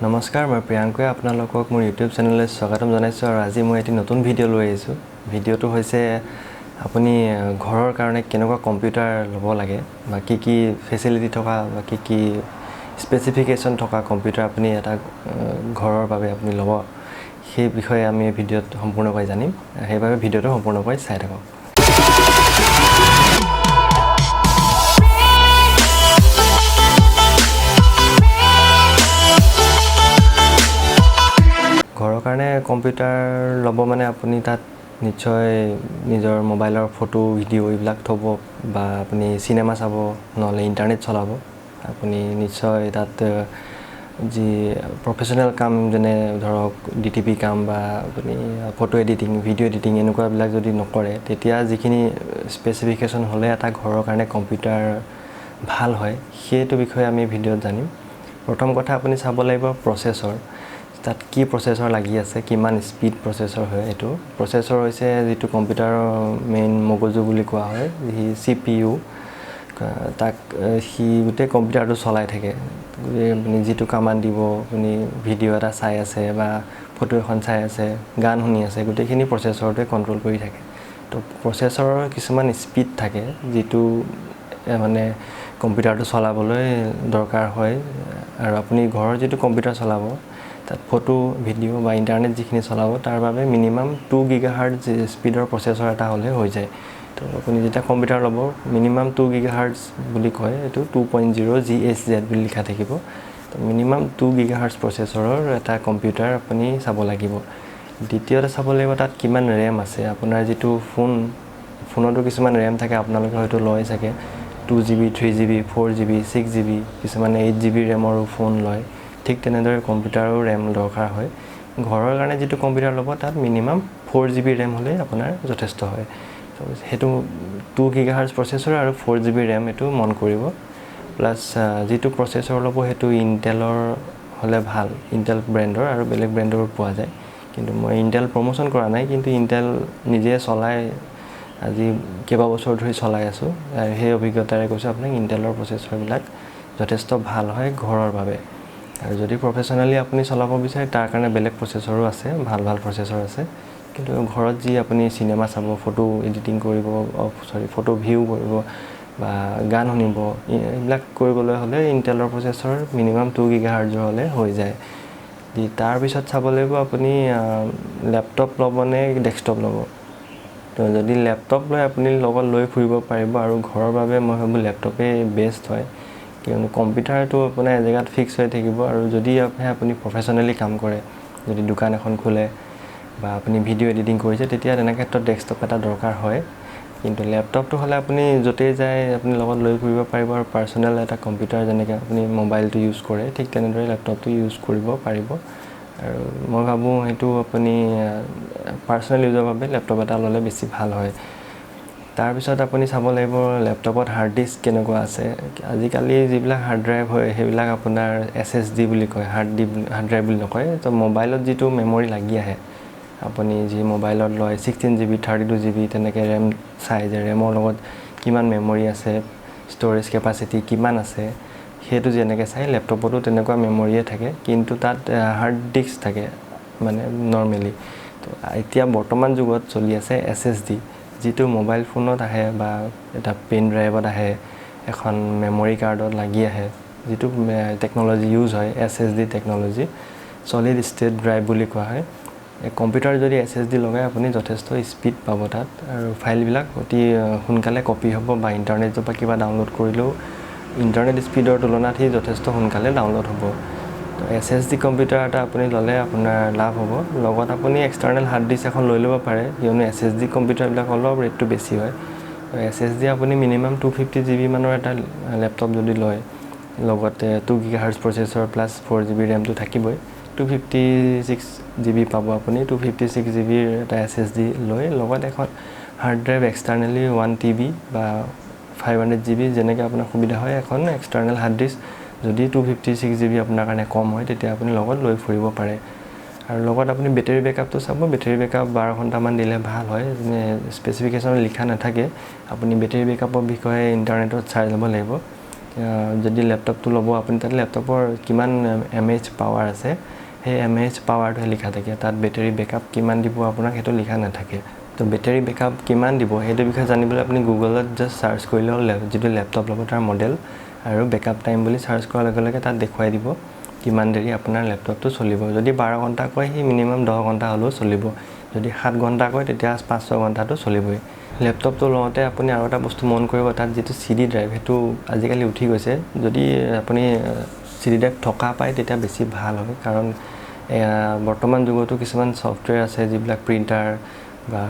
নমস্কাৰ মই প্ৰিয়াংকয়ে আপোনালোকক মোৰ ইউটিউব চেনেললৈ স্বাগতম জনাইছোঁ আৰু আজি মই এটি নতুন ভিডিঅ' লৈ আহিছোঁ ভিডিঅ'টো হৈছে আপুনি ঘৰৰ কাৰণে কেনেকুৱা কম্পিউটাৰ ল'ব লাগে বা কি ফেচিলিটি থকা বা কি স্পেচিফিকেশ্যন থকা কম্পিউটাৰ আপুনি এটা ঘৰৰ বাবে আপুনি ল'ব সেই বিষয়ে আমি ভিডিঅ'ত সম্পূৰ্ণকৈ জানিম সেইবাবে ভিডিঅ'টো সম্পূৰ্ণকৈ চাই থাকক ঘৰৰ কাৰণে কম্পিউটাৰ ল'ব মানে আপুনি তাত নিশ্চয় নিজৰ মোবাইলৰ ফটো ভিডিঅ' এইবিলাক থ'ব বা আপুনি চিনেমা চাব নহ'লে ইণ্টাৰনেট চলাব আপুনি নিশ্চয় তাত যি প্ৰফেশ্যনেল কাম যেনে ধৰক ডিটিপি কাম বা আপুনি ফটো এডিটিং ভিডিঅ' এডিটিং এনেকুৱাবিলাক যদি নকৰে তেতিয়া যিখিনি স্পেচিফিকেশ্যন হ'লে এটা ঘৰৰ কাৰণে কম্পিউটাৰ ভাল হয় সেইটো বিষয়ে আমি ভিডিঅ'ত জানিম প্ৰথম কথা আপুনি চাব লাগিব প্ৰচেছৰ তাত কি প্ৰচেছৰ লাগি আছে কিমান স্পীড প্ৰচেছৰ হয় এইটো প্ৰচেছৰ হৈছে যিটো কম্পিউটাৰৰ মেইন মগজু বুলি কোৱা হয় যি CPU তাক সি গোটেই কম্পিউটাৰটো চলাই থাকে আপুনি যিটো কমাণ্ড দিব আপুনি ভিডিঅ' এটা চাই আছে বা ফটো এখন চাই আছে গান শুনি আছে গোটেইখিনি প্ৰচেছৰটোৱে কণ্ট্ৰল কৰি থাকে তো প্ৰচেছৰৰ কিছুমান স্পীড থাকে যিটো মানে কম্পিউটাৰটো চলাবলৈ দৰকাৰ হয় আৰু আপুনি ঘৰৰ যিটো কম্পিউটাৰ চলাব তাত ফটো ভিডিঅ' বা ইণ্টাৰনেট যিখিনি চলাব তাৰ বাবে মিনিমাম 2 GHz স্পীডৰ প্ৰচেছৰ এটা হ'লে হৈ যায় তো আপুনি যেতিয়া কম্পিউটাৰ ল'ব মিনিমাম 2 GHz বুলি কয় এইটো 2.0 GHz বুলি লিখা থাকিব তো মিনিমাম 2 GHz প্ৰচেছৰৰ এটা কম্পিউটাৰ আপুনি চাব লাগিব দ্বিতীয়তে চাব লাগিব তাত কিমান ৰেম আছে আপোনাৰ যিটো ফোনতো কিছুমান ৰেম থাকে আপোনালোকে হয়তো লয় চাগে 2GB 3GB 4GB 6GB কিছুমানে 8GB ৰেমৰো ফোন লয় ঠিক তেনেদৰে কম্পিউটাৰো ৰেম দৰকাৰ হয় ঘৰৰ কাৰণে যিটো কম্পিউটাৰ ল'ব তাত মিনিমাম 4GB ৰেম হ'লে আপোনাৰ যথেষ্ট হয় তো সেইটো 2 GHz প্ৰচেছৰ আৰু 4GB ৰেম এইটো মন কৰিব প্লাছ যিটো প্ৰচেছৰ ল'ব সেইটো ইণ্টেলৰ হ'লে ভাল ইণ্টেল ব্ৰেণ্ডৰ আৰু বেলেগ ব্ৰেণ্ডৰ পোৱা যায় কিন্তু মই ইণ্টেল প্ৰমোশ্যন কৰা নাই কিন্তু ইণ্টেল নিজে চলাই আজি কেইবাবছৰ ধৰি চলাই আছোঁ আৰু সেই অভিজ্ঞতাৰে কৈছোঁ আপোনাক ইণ্টেলৰ প্ৰচেছৰবিলাক যথেষ্ট ভাল হয় ঘৰৰ বাবে আৰু যদি প্ৰফেশ্যনেলি আপুনি চলাব বিচাৰে তাৰ কাৰণে বেলেগ প্ৰচেছৰো আছে ভাল প্ৰচেছৰ আছে কিন্তু ঘৰত যি আপুনি চিনেমা চাব ফটো এডিটিং কৰিব ফটো ভিউ কৰিব বা গান শুনিব এইবিলাক কৰিবলৈ হ'লে ইণ্টেলৰ প্ৰচেছৰ মিনিমাম 2 GHz হ'লে হৈ যায় তাৰপিছত চাব লাগিব আপুনি লেপটপ ল'ব নে ডেস্কটপ ল'ব তো যদি লেপটপ লৈ আপুনি লগত লৈ ফুৰিব পাৰিব আৰু ঘৰৰ বাবে মই ভাবোঁ লেপটপেই বেষ্ট হয় কিয়নো কম্পিউটাৰটো আপোনাৰ এজেগাত ফিক্স হৈ থাকিব আৰু যদি আপুনি প্ৰফেশ্যনেলি কাম কৰে যদি দোকান এখন খোলে বা আপুনি ভিডিঅ' এডিটিং কৰিছে তেতিয়া তেনে ক্ষেত্ৰত ডেস্কটপ এটা দৰকাৰ হয় কিন্তু লেপটপটো হ'লে আপুনি য'তেই যায় আপুনি লগত লৈ ফুৰিব পাৰিব আৰু পাৰ্চনেল এটা কম্পিউটাৰ যেনেকৈ আপুনি মোবাইলটো ইউজ কৰে ঠিক তেনেদৰে লেপটপটো ইউজ কৰিব পাৰিব আৰু মই ভাবোঁ সেইটো আপুনি পাৰ্চনেল ইউজৰ বাবে লেপটপ এটা ল'লে বেছি ভাল হয় তাৰপিছত আপুনি চাব লাগিব লেপটপত হাৰ্ড ডিস্ক কেনেকুৱা আছে আজিকালি যিবিলাক হাৰ্ড ড্ৰাইভ হয় সেইবিলাক আপোনাৰ SSD বুলি কয় হাৰ্ড ড্ৰাইভ বুলি নকয় তো মোবাইলত যিটো মেমৰি লাগি আহে আপুনি যি মোবাইলত লয় 16GB 32GB তেনেকৈ ৰেম চাই যে ৰেমৰ লগত কিমান মেমৰি আছে ষ্ট'ৰেজ কেপাচিটি কিমান আছে সেইটো যেনেকৈ চাই লেপটপতো তেনেকুৱা মেমৰিয়ে থাকে কিন্তু তাত হাৰ্ড ডিস্ক থাকে মানে নৰ্মেলি তো এতিয়া বৰ্তমান যুগত চলি আছে SSD যিটো মোবাইল ফোনত আহে বা এটা পেন ড্ৰাইভত আহে এখন মেমৰি কাৰ্ডত লাগি আহে যিটো টেকন'লজি ইউজ হয় SSD technology solid straight drive বুলি কোৱা হয় কম্পিউটাৰ যদি SSD লগাই আপুনি যথেষ্ট স্পীড পাব তাত আৰু ফাইলবিলাক অতি সোনকালে কপি হ'ব বা ইণ্টাৰনেটৰ পৰা কিবা ডাউনলোড কৰিলেও ইণ্টাৰনেট স্পীডৰ তুলনাত সি যথেষ্ট সোনকালে ডাউনলোড হ'ব তো SSD কম্পিউটাৰ এটা আপুনি ল'লে আপোনাৰ লাভ হ'ব লগত আপুনি এক্সটাৰ্নেল হাৰ্ড ডিস্ক এখন লৈ ল'ব পাৰে কিয়নো SSD কম্পিউটাৰবিলাক অলপ ৰেটটো বেছি হয় SSD আপুনি মিনিমাম 250GB মানৰ এটা লেপটপ যদি লয় লগতে 2 GHz প্ৰচেছৰ প্লাছ 4GB ৰেমটো থাকিবই 256GB পাব আপুনি 256GB এটা SSD লৈ লগত এখন হাৰ্ড ড্ৰাইভ এক্সটাৰ্নেলি 1TB বা 500GB যেনেকৈ আপোনাৰ সুবিধা হয় এখন এক্সটাৰ্নেল হাৰ্ড ডিস্ক যদি 256GB আপোনাৰ কাৰণে কম হয় তেতিয়া আপুনি লগত লৈ ফুৰিব পাৰে আৰু লগত আপুনি বেটাৰী বেকআপটো চাব বেটাৰী বেকআপ 12 ঘণ্টামান দিলে ভাল হয় স্পেচিফিকেশ্যন লিখা নাথাকে আপুনি বেটাৰী বেকআপৰ বিষয়ে ইণ্টাৰনেটত চাই ল'ব লাগিব যদি লেপটপটো ল'ব আপুনি তাত লেপটপৰ কিমান mAh পাৱাৰ আছে সেই mAh পাৱাৰটো লিখা থাকে তাত বেটাৰী বেকআপ কিমান দিব আপোনাক সেইটো লিখা নাথাকে তো বেটাৰী বেকআপ কিমান দিব সেইটো বিষয়ে জানিবলৈ আপুনি গুগলত জাস্ট সাৰ্চ কৰিলে হ'ল যিটো লেপটপ ল'ব তাৰ মডেল আৰু বেকআপ টাইম বুলি সাৰ্চ কৰাৰ লগে লগে তাত দেখুৱাই দিব কিমান দেৰি আপোনাৰ লেপটপটো চলিব যদি 12 ঘণ্টা কয় হি মিনিমাম 10 ঘণ্টা হলেও চলিব যদি 7 ঘণ্টা কয় তেতিয়া 5-6 ঘণ্টাটো চলিবই লেপটপটো লওঁতে আপুনি আৰু এটা বস্তু মন কৰিব তাত যেটো CD ড্ৰাইভ হেতু আজিকালি উঠি গৈছে যদি আপুনি CD ড্ৰাইভ থকা পায় তেতিয়া বেছি ভাল হয় কাৰণ বৰ্তমান যুগতো কিছুমান সফটওয়্যাৰ আছে যিবিলাক প্ৰিন্টাৰ বা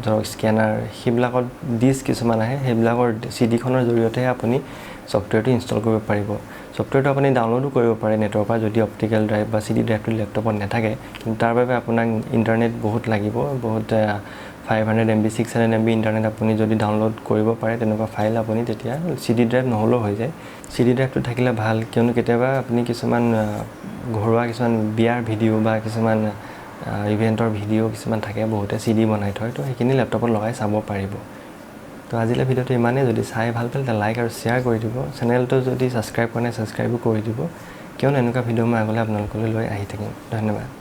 ধৰক স্ক্যানাৰ হিবিলাকত ডিস্ক কিছুমান আহে হেবিলাকৰ CD খনৰ জৰিয়তে আপুনি সফটওয়্যাৰটো ইনষ্টল কৰিব পাৰিব সফটওয়্যাৰটো আপুনি ডাউনলোডো কৰিব পাৰে নেটৰ পৰা যদি অপটিকেল ড্ৰাইভ বা CD ড্ৰাইভটো লেপটপত নাথাকে কিন্তু তাৰ বাবে আপোনাক ইন্টাৰনেট বহুত লাগিব বহুত 500 MB 600 MB ইন্টাৰনেট আপুনি যদি ডাউনলোড কৰিব পাৰে তেনেকুৱা ফাইল আপুনি তেতিয়া CD ড্ৰাইভ নহলো হৈ যায় CD ড্ৰাইভটো থাকিলে ভাল কিয়নো কেতিয়াবা আপুনি কিছুমান ঘৰুৱা কিছুমান বিয়াৰ ভিডিও বা কিছুমান ইভেন্টৰ ভিডিও কিছুমান থাকে বহুতে CD বনাই থয় তো সেইখিনি লেপটপত লগাই চাব পাৰিব তো আজিলে ভিডিওটো ইমানে যদি চাই ভাল পালে তা লাইক আৰু শেয়াৰ কৰি দিব চেনেলটো যদি সাবস্ক্ৰাইব কৰা নাই সাবস্ক্ৰাইবো কৰি দিব কিয়নো এনেকুৱা ভিডিও মই আগলৈ আপোনালোকলৈ লৈ আহি থাকিম ধন্যবাদ